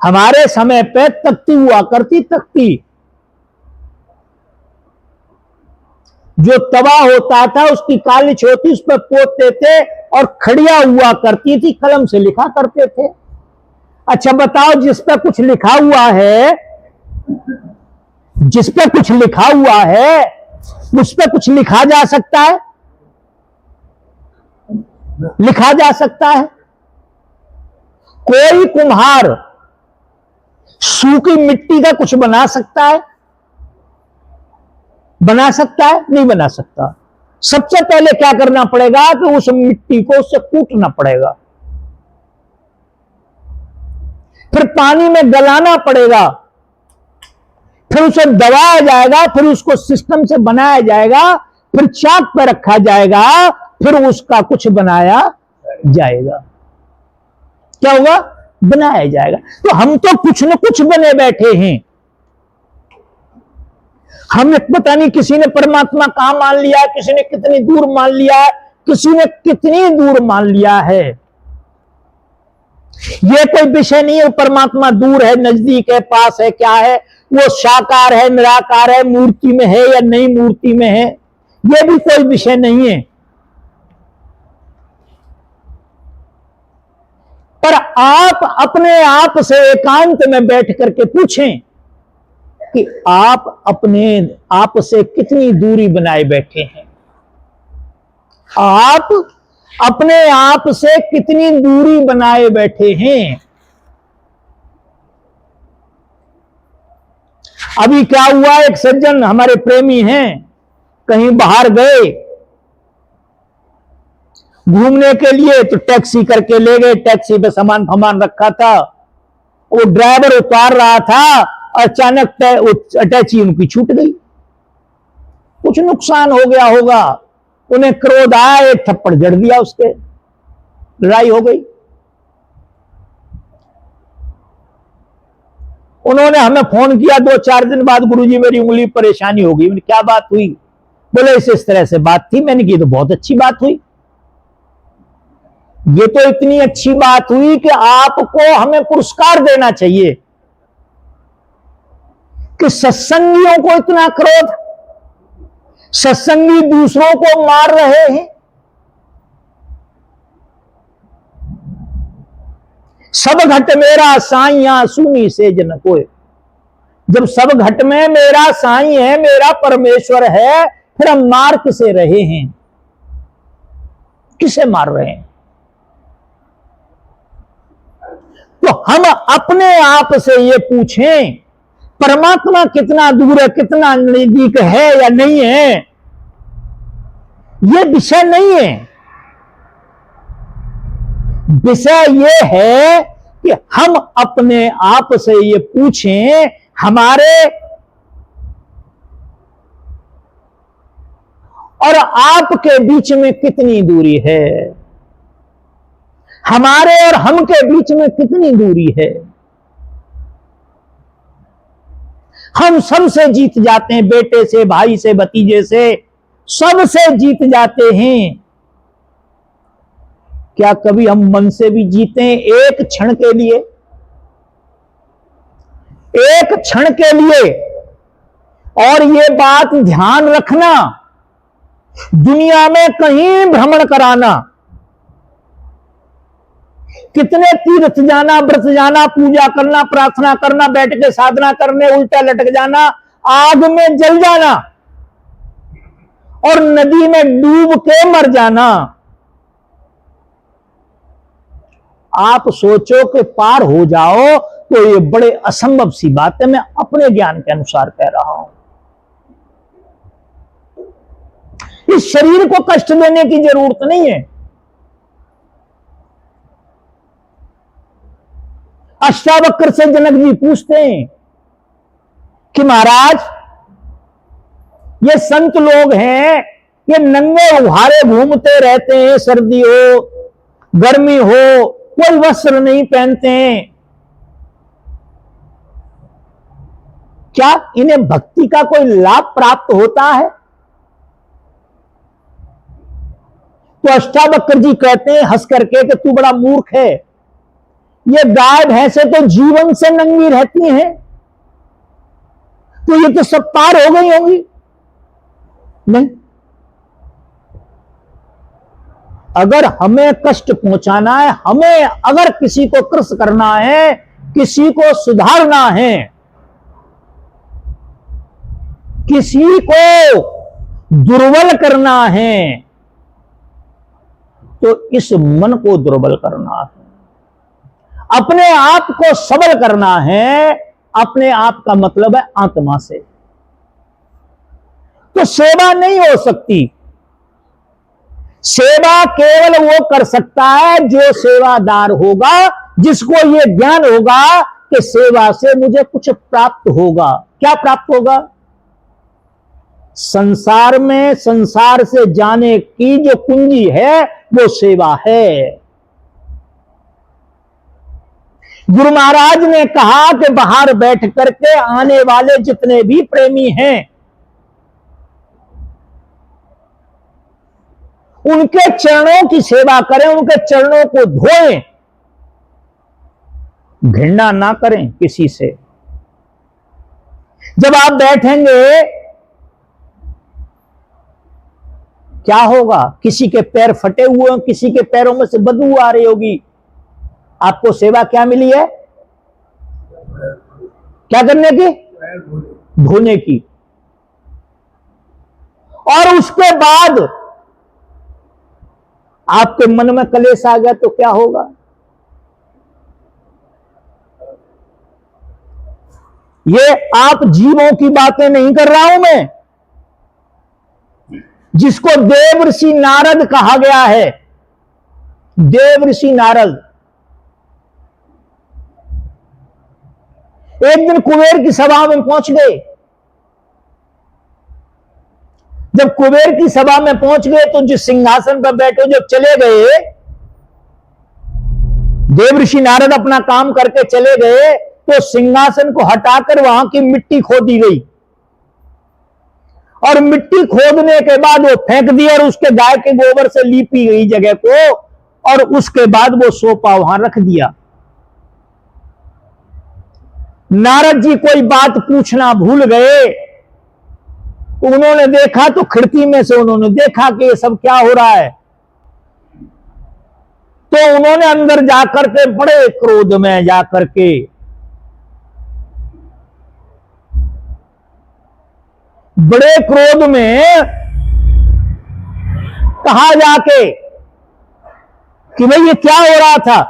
हमारे समय पे तख्ती हुआ करती, तख्ती, जो तवा होता था उसकी कालिच होती, उस पर पोतते थे और खड़िया हुआ करती थी, कलम से लिखा करते थे। अच्छा बताओ, जिस पर कुछ लिखा हुआ है, जिस पर कुछ लिखा हुआ है उस पर कुछ लिखा जा सकता है? लिखा जा सकता है? कोई कुम्हार सूखी मिट्टी का कुछ बना सकता है? बना सकता है? नहीं बना सकता। सबसे पहले क्या करना पड़ेगा कि उस मिट्टी को उससे कूटना पड़ेगा, फिर पानी में गलाना पड़ेगा, फिर उसे दबाया जाएगा, फिर उसको सिस्टम से बनाया जाएगा, फिर चाक पर रखा जाएगा, फिर उसका कुछ बनाया जाएगा। क्या होगा? बनाया जाएगा। तो हम तो कुछ न कुछ बने बैठे हैं। हमने पता नहीं किसी ने परमात्मा कहां मान लिया, किसी ने कितनी दूर मान लिया, किसी ने कितनी दूर मान लिया है। यह कोई विषय नहीं है परमात्मा दूर है, नजदीक है, पास है, क्या है, वो साकार है, निराकार है, मूर्ति में है या नहीं मूर्ति में है, यह भी कोई विषय नहीं है। पर आप अपने आप से एकांत में बैठ करके पूछें कि आप अपने आप से कितनी दूरी बनाए बैठे हैं। आप अपने आप से कितनी दूरी बनाए बैठे हैं। अभी क्या हुआ, एक सज्जन हमारे प्रेमी हैं, कहीं बाहर गए घूमने के लिए, तो टैक्सी करके ले गए। टैक्सी पे सामान फमान रखा था, वो ड्राइवर उतार रहा था, अचानक अटैची उनकी छूट गई। कुछ नुकसान हो गया होगा, उन्हें क्रोध आया, एक थप्पड़ जड़ दिया, उसके लड़ाई हो गई। उन्होंने हमें फोन किया 2-4 दिन बाद, गुरुजी मेरी उंगली परेशानी हो गई। क्या बात हुई? बोले इस तरह से बात थी। मैंने की तो बहुत अच्छी बात हुई। ये तो इतनी अच्छी बात हुई कि आपको हमें पुरस्कार देना चाहिए कि सत्संगियों को इतना क्रोध, सत्संगी दूसरों को मार रहे हैं। सब घट मेरा साईं सुनी से जन कोय। जब सब घट में मेरा साईं है, मेरा परमेश्वर है, फिर हम मार किसे रहे हैं? किसे मार रहे हैं? तो हम अपने आप से ये पूछें, परमात्मा कितना दूर है, कितना नजदीक है या नहीं है, ये विषय नहीं है। विषय ये है कि हम अपने आप से ये पूछें, हमारे और आपके बीच में कितनी दूरी है, हमारे और हम के बीच में कितनी दूरी है। हम सबसे जीत जाते हैं, बेटे से, भाई से, भतीजे से, सबसे जीत जाते हैं। क्या कभी हम मन से भी जीते हैं? एक क्षण के लिए, एक क्षण के लिए। और ये बात ध्यान रखना, दुनिया में कहीं भ्रमण कराना, कितने तीर्थ जाना, व्रत जाना, पूजा करना, प्रार्थना करना, बैठ के साधना करने, उल्टा लटक जाना, आग में जल जाना और नदी में डूब के मर जाना। आप सोचो कि पार हो जाओ तो ये बड़े असंभव सी बात है। मैं अपने ज्ञान के अनुसार कह रहा हूं। इस शरीर को कष्ट देने की जरूरत नहीं है। अष्टावक्र से जनक जी पूछते हैं कि महाराज, ये संत लोग हैं, ये नंगे उघारे घूमते रहते हैं, सर्दी हो गर्मी हो, कोई वस्त्र नहीं पहनते हैं, क्या इन्हें भक्ति का कोई लाभ प्राप्त होता है? तो अष्टावक्र जी कहते हैं हंस करके कि तू बड़ा मूर्ख है, ये गाय भैंसे तो जीवन से नंगी रहती हैं, तो ये तो सब पार हो गई होंगी। नहीं, अगर हमें कष्ट पहुंचाना है, हमें अगर किसी को कृष करना है, किसी को सुधारना है, किसी को दुर्बल करना है, तो इस मन को दुर्बल करना है, अपने आप को सबल करना है। अपने आप का मतलब है आत्मा से। तो सेवा नहीं हो सकती। सेवा केवल वो कर सकता है जो सेवादार होगा, जिसको ये ज्ञान होगा कि सेवा से मुझे कुछ प्राप्त होगा। क्या प्राप्त होगा? संसार में संसार से जाने की जो कुंजी है वो सेवा है। गुरु महाराज ने कहा कि बाहर बैठ करके आने वाले जितने भी प्रेमी हैं, उनके चरणों की सेवा करें, उनके चरणों को धोएं, घृणा ना करें किसी से। जब आप बैठेंगे क्या होगा? किसी के पैर फटे हुए हैं, किसी के पैरों में से बदबू आ रही होगी, आपको सेवा क्या मिली है? क्या करने की? धोने की। और उसके बाद आपके मन में कलेश आ गया तो क्या होगा? ये आप जीवों की बातें नहीं कर रहा हूं मैं, जिसको देव ऋषि नारद कहा गया है। देव ऋषि नारद एक दिन कुबेर की सभा में पहुंच गए। जब कुबेर की सभा में पहुंच गए तो जिस सिंहासन पर बैठे जब चले गए, देव ऋषि नारद अपना काम करके चले गए, तो सिंहासन को हटाकर वहां की मिट्टी खोदी गई, और मिट्टी खोदने के बाद वो फेंक दी और उसके गाय के गोबर से लीपी गई जगह को, और उसके बाद वो सोफा वहां रख दिया। नारद जी कोई बात पूछना भूल गए। उन्होंने देखा तो खिड़की में से उन्होंने देखा कि ये सब क्या हो रहा है। तो उन्होंने अंदर जाकर के बड़े क्रोध में जाकर के बड़े क्रोध में कहा जाके कि भाई ये क्या हो रहा था?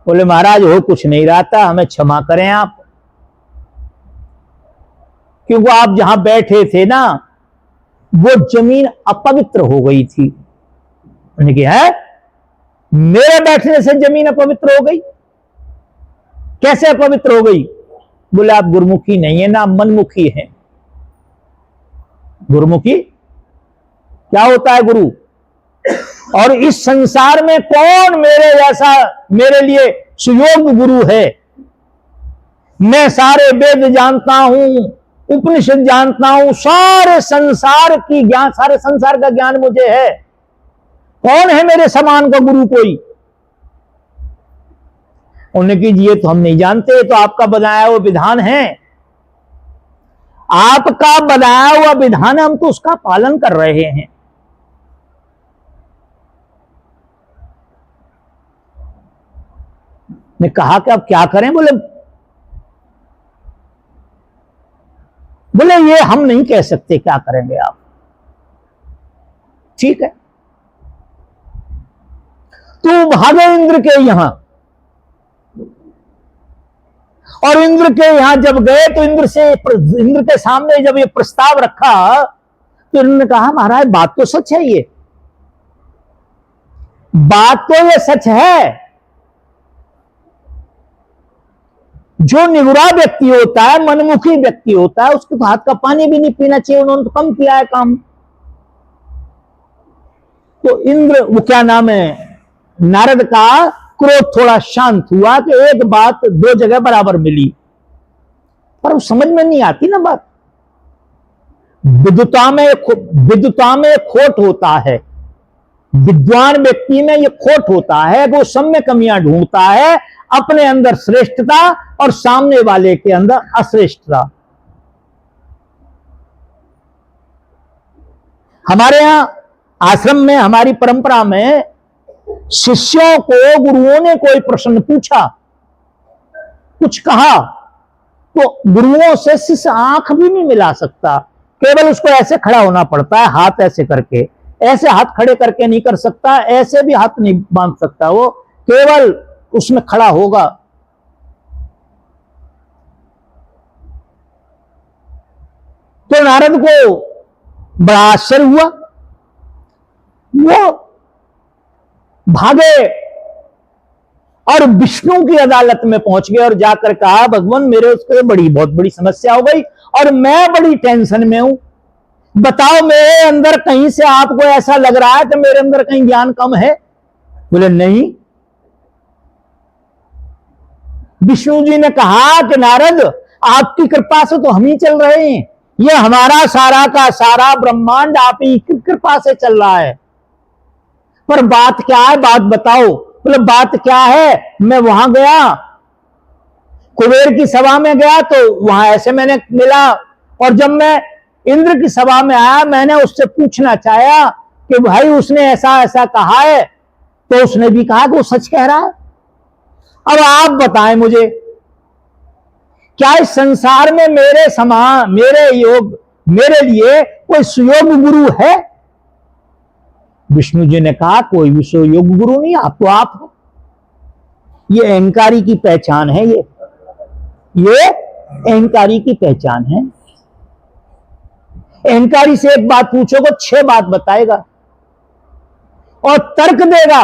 बोले महाराज हो कुछ नहीं रहा था, हमें क्षमा करें आप, क्योंकि आप जहां बैठे थे ना वो जमीन अपवित्र हो गई थी। उन्होंने कहा है मेरे बैठने से जमीन अपवित्र हो गई? कैसे अपवित्र हो गई? बोले आप गुरुमुखी नहीं है ना, मनमुखी हैं। गुरुमुखी क्या होता है? गुरु। और इस संसार में कौन मेरे जैसा मेरे लिए सुयोग्य गुरु है? मैं सारे वेद जानता हूं, उपनिषद जानता हूं, सारे संसार का ज्ञान मुझे है। कौन है मेरे समान का गुरु कोई? उन्होंने कि ये तो हम नहीं जानते, तो आपका बनाया हुआ विधान है। आपका बनाया हुआ विधान, हम तो उसका पालन कर रहे हैं। ने कहा कि अब क्या करें? बोले ये हम नहीं कह सकते, क्या करेंगे आप? ठीक है। तो भागे इंद्र के यहां, और इंद्र के यहां जब गए तो इंद्र के सामने जब ये प्रस्ताव रखा तो इन्होंने कहा महाराज बात तो सच है, ये बात तो ये सच है। जो निगुरा व्यक्ति होता है, मनमुखी व्यक्ति होता है, उसके तो हाथ का पानी भी नहीं पीना चाहिए। उन्होंने तो कम किया है काम। तो इंद्र वो क्या नाम है, नारद का क्रोध थोड़ा शांत हुआ कि एक बात दो जगह बराबर मिली, पर वो समझ में नहीं आती ना बात। विद्वता में खोट होता है। विद्वान व्यक्ति में ये खोट होता है, वो सब में कमियां ढूंढता है, अपने अंदर श्रेष्ठता और सामने वाले के अंदर अश्रेष्ठता। हमारे यहां आश्रम में, हमारी परंपरा में, शिष्यों को गुरुओं ने कोई प्रश्न पूछा, कुछ कहा, तो गुरुओं से शिष्य आंख भी नहीं मिला सकता, केवल उसको ऐसे खड़ा होना पड़ता है, हाथ ऐसे करके, ऐसे हाथ खड़े करके नहीं कर सकता, ऐसे भी हाथ नहीं बांध सकता, वो केवल उसमें खड़ा होगा। तो नारद को बड़ा आश्चर्य हुआ, वो भागे और विष्णु की अदालत में पहुंच गए और जाकर कहा, भगवान मेरे उसके बहुत बड़ी समस्या हो गई और मैं बड़ी टेंशन में हूं, बताओ मेरे अंदर कहीं से आपको ऐसा लग रहा है कि मेरे अंदर कहीं ज्ञान कम है? बोले नहीं। विष्णु जी ने कहा कि नारद आपकी कृपा से तो हम ही चल रहे हैं, ये हमारा सारा का सारा ब्रह्मांड आप ही की कृपा से चल रहा है, पर बात क्या है, बात बताओ। बोले बात क्या है, मैं वहां गया, कुबेर की सभा में गया तो वहां ऐसे मैंने मिला, और जब मैं इंद्र की सभा में आया मैंने उससे पूछना चाहा कि भाई उसने ऐसा ऐसा कहा है, तो उसने भी कहा कि वो सच कह रहा है। अब आप बताएं मुझे, क्या इस संसार में मेरे समान, मेरे लिए कोई सुयोग गुरु है? विष्णु जी ने कहा कोई भी सुयोग गुरु नहीं, आप तो आप हो। ये अहंकारी की पहचान है, ये अहंकारी की पहचान है। अहंकारी से एक बात पूछोगे 6 बात बताएगा और तर्क देगा,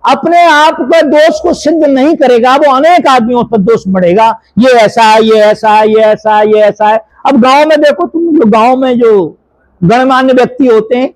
अपने आप के दोष को सिद्ध नहीं करेगा, वो अनेक आदमियों पर दोष बढ़ेगा, ये ऐसा है, ये ऐसा है, ये ऐसा है, ये ऐसा है। अब गांव में देखो तुम, गांव में जो गणमान्य व्यक्ति होते हैं